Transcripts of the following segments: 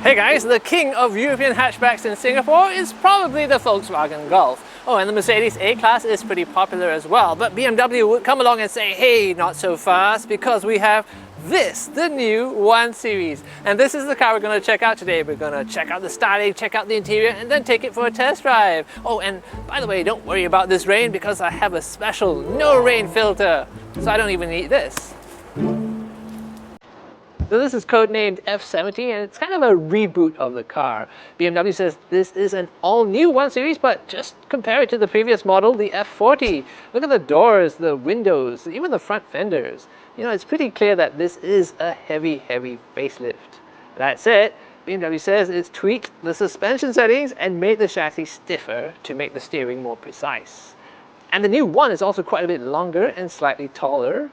Hey guys, the king of European hatchbacks in Singapore is probably the Volkswagen Golf. Oh, and the Mercedes A-Class is pretty popular as well, but BMW would come along and say, hey, not so fast, because we have this, the new 1 Series. And this is the car we're going to check out today. We're going to check out the styling, check out the interior, and then take it for a test drive. Oh, and by the way, don't worry about this rain because I have a special no rain filter, so I don't even need this. So this is codenamed F70 and it's kind of a reboot of the car. BMW says this is an all-new 1 Series, but just compare it to the previous model, the F40. Look at the doors, the windows, even the front fenders. You know, it's pretty clear that this is a heavy facelift. That said, BMW says it's tweaked the suspension settings and made the chassis stiffer to make the steering more precise. And the new one is also quite a bit longer and slightly taller.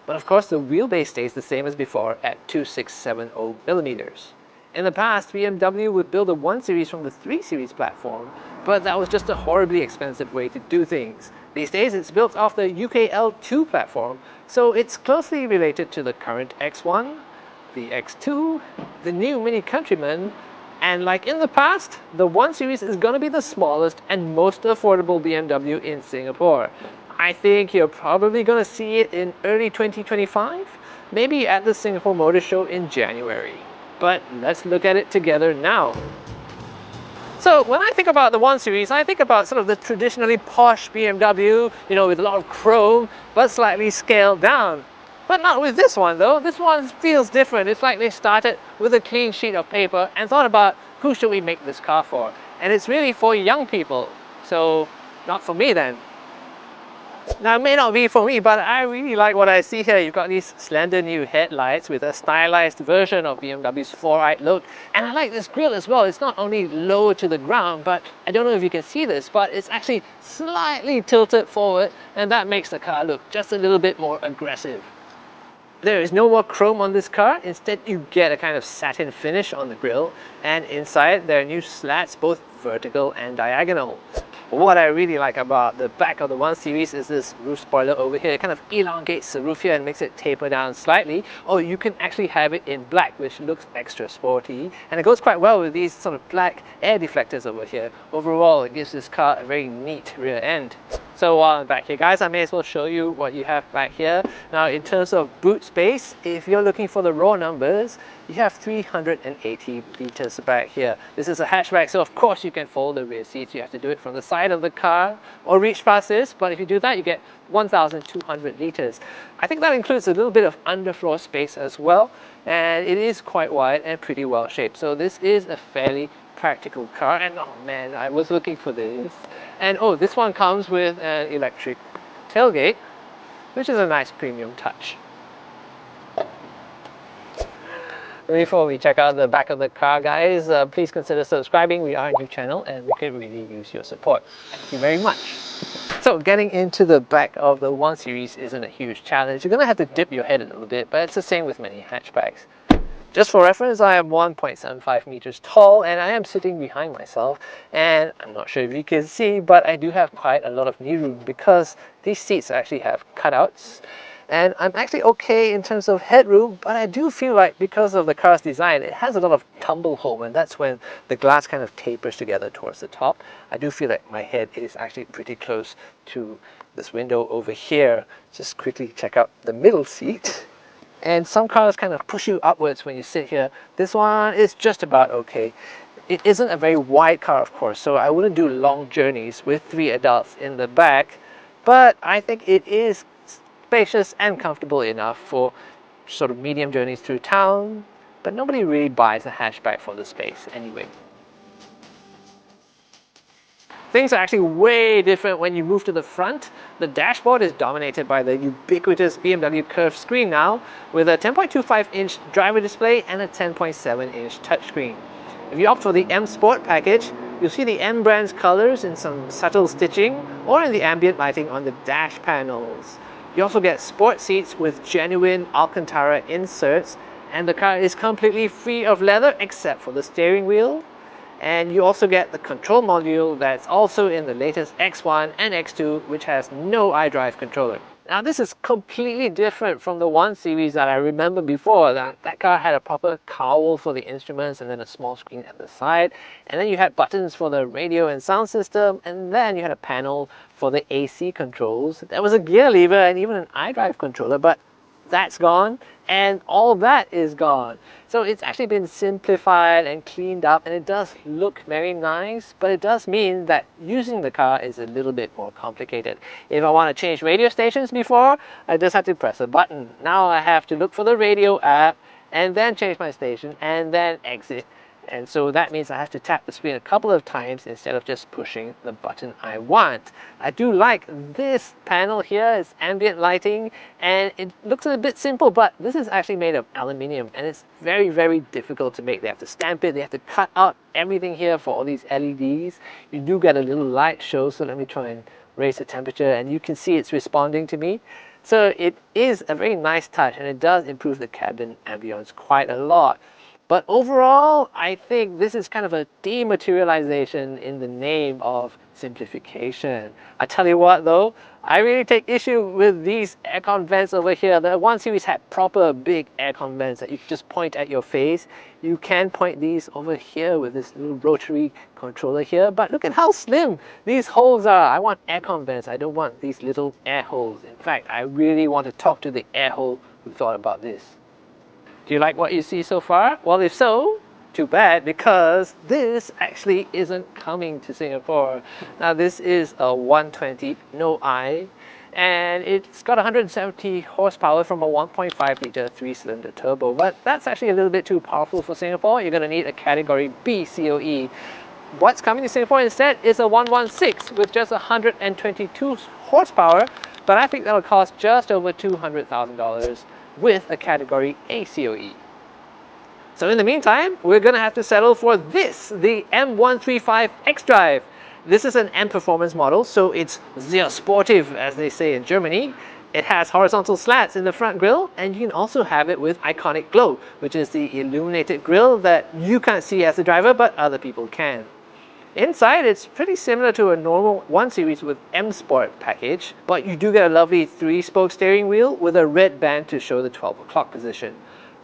But of course, the wheelbase stays the same as before at 2670 millimeters. In the past, BMW would build a 1 Series from the 3 Series platform, but that was just a horribly expensive way to do things. These days, it's built off the UKL2 platform, so it's closely related to the current X1, the X2, the new Mini Countryman, and like in the past, the 1 Series is going to be the smallest and most affordable BMW in Singapore. I think you're probably going to see it in early 2025, maybe at the Singapore Motor Show in January. But let's look at it together now. So when I think about the 1 Series, I think about sort of the traditionally posh BMW, you know, with a lot of chrome, but slightly scaled down. But not with this one though. This one feels different. It's like they started with a clean sheet of paper and thought about who should we make this car for. And it's really for young people. So not for me then. Now, it may not be for me, but I really like what I see here. You've got these slender new headlights with a stylized version of BMW's 4-eyed look. And I like this grille as well. It's not only low to the ground, but I don't know if you can see this, but it's actually slightly tilted forward, and that makes the car look just a little bit more aggressive. There is no more chrome on this car. Instead, you get a kind of satin finish on the grille, and inside there are new slats, both vertical and diagonal. What I really like about the back of the 1 Series is this roof spoiler over here. It kind of elongates the roof here and makes it taper down slightly. Or you can actually have it in black, which looks extra sporty. And it goes quite well with these sort of black air deflectors over here. Overall, it gives this car a very neat rear end. So while I'm back here, guys, I may as well show you what you have back here. Now, in terms of boot space, if you're looking for the raw numbers, you have 380 liters back here. This is a hatchback, so of course you can fold the rear seats. You have to do it from the side of the car or reach past this, but if you do that, you get 1,200 liters. I think that includes a little bit of underfloor space as well, and it is quite wide and pretty well shaped. So this is a fairly practical car, and oh man, I was looking for this. And oh, this one comes with an electric tailgate, which is a nice premium touch. Before we check out the back of the car, guys, please consider subscribing. We are a new channel and we could really use your support. Thank you very much. So getting into the back of the 1 Series isn't a huge challenge. You're going to have to dip your head a little bit, but it's the same with many hatchbacks. Just for reference, I am 1.75 meters tall and I am sitting behind myself, and I'm not sure if you can see, but I do have quite a lot of knee room because these seats actually have cutouts. And I'm actually okay in terms of headroom, but I do feel like because of the car's design, it has a lot of tumble home, and that's when the glass kind of tapers together towards the top. I do feel like my head is actually pretty close to this window over here. Just quickly check out the middle seat. And some cars kind of push you upwards when you sit here. This one is just about okay. It isn't a very wide car, of course, so I wouldn't do long journeys with 3 adults in the back, but I think it is spacious and comfortable enough for sort of medium journeys through town, but nobody really buys a hatchback for the space anyway. Things are actually way different when you move to the front. The dashboard is dominated by the ubiquitous BMW curved screen now, with a 10.25-inch driver display and a 10.7-inch touchscreen. If you opt for the M Sport package, you'll see the M brand's colors in some subtle stitching or in the ambient lighting on the dash panels. You also get sport seats with genuine Alcantara inserts, and the car is completely free of leather except for the steering wheel. And you also get the control module that's also in the latest X1 and X2, which has no iDrive controller. Now this is completely different from the 1 Series that I remember before. That car had a proper cowl for the instruments and then a small screen at the side. And then you had buttons for the radio and sound system, and then you had a panel for the AC controls. There was a gear lever and even an iDrive controller, but that's gone, and all that is gone. So it's actually been simplified and cleaned up, and it does look very nice, but it does mean that using the car is a little bit more complicated. If I want to change radio stations before, I just had to press a button. Now I have to look for the radio app and then change my station and then exit. And so that means I have to tap the screen a couple of times instead of just pushing the button I want. I do like this panel here. It's ambient lighting and it looks a bit simple, but this is actually made of aluminium and it's very, very difficult to make. They have to stamp it, they have to cut out everything here for all these LEDs. You do get a little light show, so let me try and raise the temperature and you can see it's responding to me. So it is a very nice touch and it does improve the cabin ambience quite a lot. But overall, I think this is kind of a dematerialization in the name of simplification. I tell you what though, I really take issue with these aircon vents over here. The 1 Series had proper big aircon vents that you can just point at your face. You can point these over here with this little rotary controller here, but look at how slim these holes are. I want aircon vents, I don't want these little air holes. In fact, I really want to talk to the air hole who thought about this. Do you like what you see so far? Well, if so, too bad, because this actually isn't coming to Singapore. Now this is a 120 no I, and it's got 170 horsepower from a 1.5 litre 3-cylinder turbo, but that's actually a little bit too powerful for Singapore. You're going to need a category B COE. What's coming to Singapore instead is a 116 with just 122 horsepower, but I think that'll cost just over $200,000 with a category A COE. So in the meantime, we're going to have to settle for this, the M135 xDrive. This is an M performance model, so it's sehr sportive, as they say in Germany. It has horizontal slats in the front grille, and you can also have it with iconic glow, which is the illuminated grille that you can't see as a driver, but other people can. Inside, it's pretty similar to a normal 1 Series with M Sport package, but you do get a lovely 3-spoke steering wheel with a red band to show the 12 o'clock position.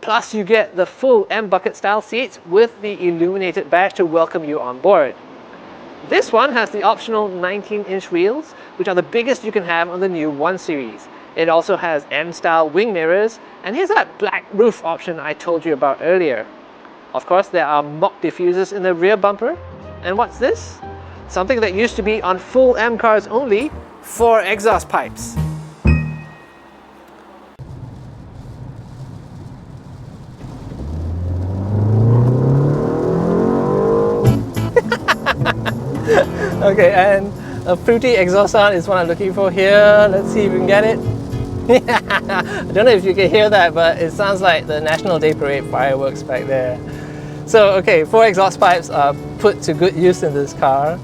Plus, you get the full M bucket style seats with the illuminated badge to welcome you on board. This one has the optional 19-inch wheels, which are the biggest you can have on the new 1 Series. It also has M-style wing mirrors, and here's that black roof option I told you about earlier. Of course, there are mock diffusers in the rear bumper. And what's this? Something that used to be on full M cars only, 4 exhaust pipes. Okay, and a fruity exhaust sound is what I'm looking for here. Let's see if we can get it. I don't know if you can hear that, but it sounds like the National Day Parade fireworks back there. So, okay, 4 exhaust pipes are put to good use in this car.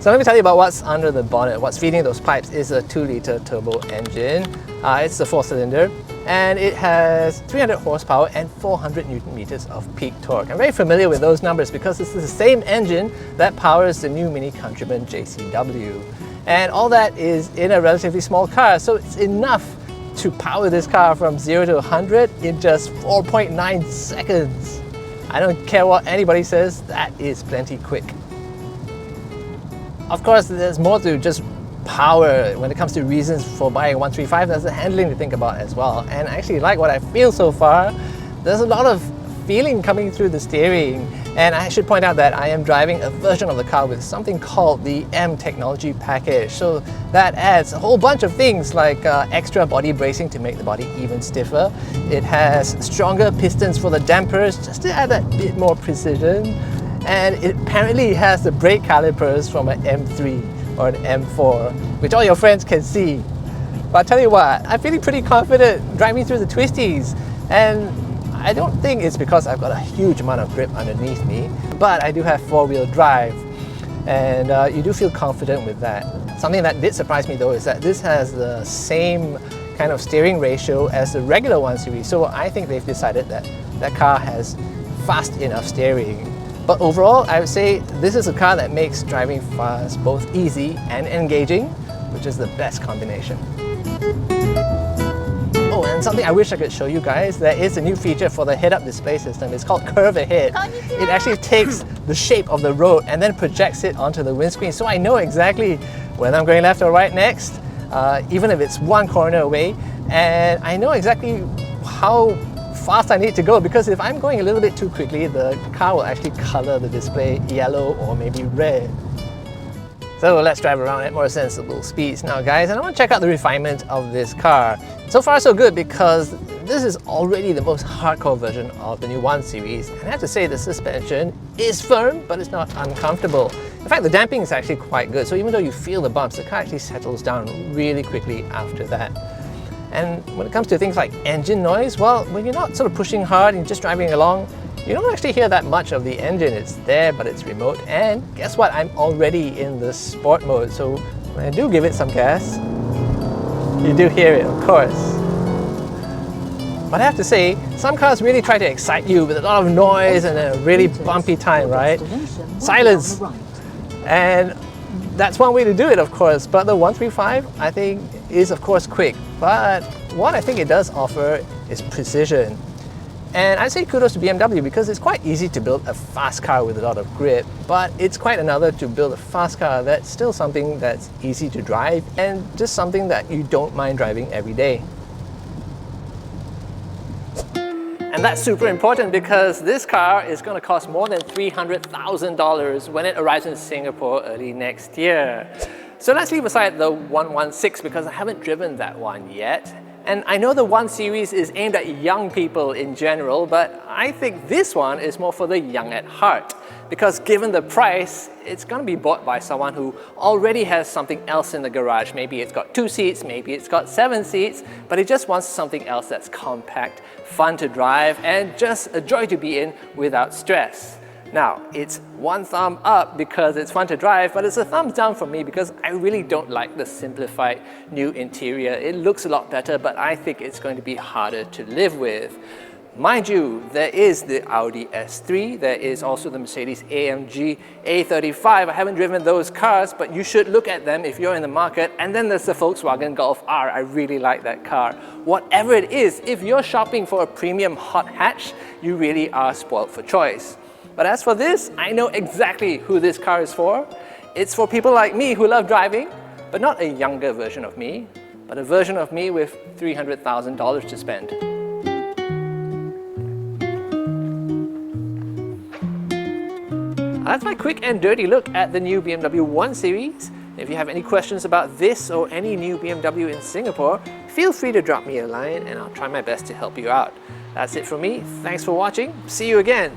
So let me tell you about what's under the bonnet. What's feeding those pipes is a 2-litre turbo engine. It's a 4-cylinder, and it has 300 horsepower and 400 Newton meters of peak torque. I'm very familiar with those numbers because this is the same engine that powers the new Mini Countryman JCW. And all that is in a relatively small car, so it's enough to power this car from 0 to 100 in just 4.9 seconds. I don't care what anybody says, that is plenty quick. Of course, there's more to just power when it comes to reasons for buying a 135. There's the handling to think about as well. And I actually like what I feel so far. There's a lot of feeling coming through the steering. And I should point out that I am driving a version of the car with something called the M Technology Package. So that adds a whole bunch of things like extra body bracing to make the body even stiffer. It has stronger pistons for the dampers just to add that bit more precision. And it apparently has the brake calipers from an M3 or an M4, which all your friends can see. But I'll tell you what, I'm feeling pretty confident driving through the twisties. And I don't think it's because I've got a huge amount of grip underneath me, but I do have 4-wheel drive, and you do feel confident with that. Something that did surprise me though is that this has the same kind of steering ratio as the regular 1 Series, so I think they've decided that that car has fast enough steering. But overall, I would say this is a car that makes driving fast both easy and engaging, which is the best combination. Oh, and something I wish I could show you guys, there is a new feature for the head-up display system. It's called Curve Ahead. It actually takes the shape of the road and then projects it onto the windscreen, so I know exactly whether I'm going left or right next, even if it's one corner away, and I know exactly how fast I need to go, because if I'm going a little bit too quickly, the car will actually color the display yellow or maybe red. So let's drive around at more sensible speeds now, guys, and I want to check out the refinement of this car. So far so good, because this is already the most hardcore version of the new 1 Series, and I have to say the suspension is firm, but it's not uncomfortable. In fact, the damping is actually quite good, so even though you feel the bumps, the car actually settles down really quickly after that. And when it comes to things like engine noise, well, when you're not sort of pushing hard and just driving along, you don't actually hear that much of the engine. It's there, but it's remote. And guess what? I'm already in the sport mode, so when I do give it some gas, you do hear it, of course. But I have to say, some cars really try to excite you with a lot of noise and a really bumpy time, right? Silence! And that's one way to do it, of course, but the 135, I think, is of course quick. But what I think it does offer is precision. And I say kudos to BMW, because it's quite easy to build a fast car with a lot of grip, but it's quite another to build a fast car that's still something that's easy to drive and just something that you don't mind driving every day. And that's super important, because this car is going to cost more than $300,000 when it arrives in Singapore early next year. So let's leave aside the 116, because I haven't driven that one yet. And I know the 1 Series is aimed at young people in general, but I think this one is more for the young at heart. Because given the price, it's going to be bought by someone who already has something else in the garage. Maybe it's got 2 seats, maybe it's got 7 seats, but it just wants something else that's compact, fun to drive, and just a joy to be in without stress. Now, it's one thumb up because it's fun to drive, but it's a thumbs down for me because I really don't like the simplified new interior. It looks a lot better, but I think it's going to be harder to live with. Mind you, there is the Audi S3, there is also the Mercedes AMG A35. I haven't driven those cars, but you should look at them if you're in the market. And then there's the Volkswagen Golf R. I really like that car. Whatever it is, if you're shopping for a premium hot hatch, you really are spoiled for choice. But as for this, I know exactly who this car is for. It's for people like me who love driving, but not a younger version of me, but a version of me with $300,000 to spend. That's my quick and dirty look at the new BMW 1 Series. If you have any questions about this or any new BMW in Singapore, feel free to drop me a line and I'll try my best to help you out. That's it from me. Thanks for watching. See you again.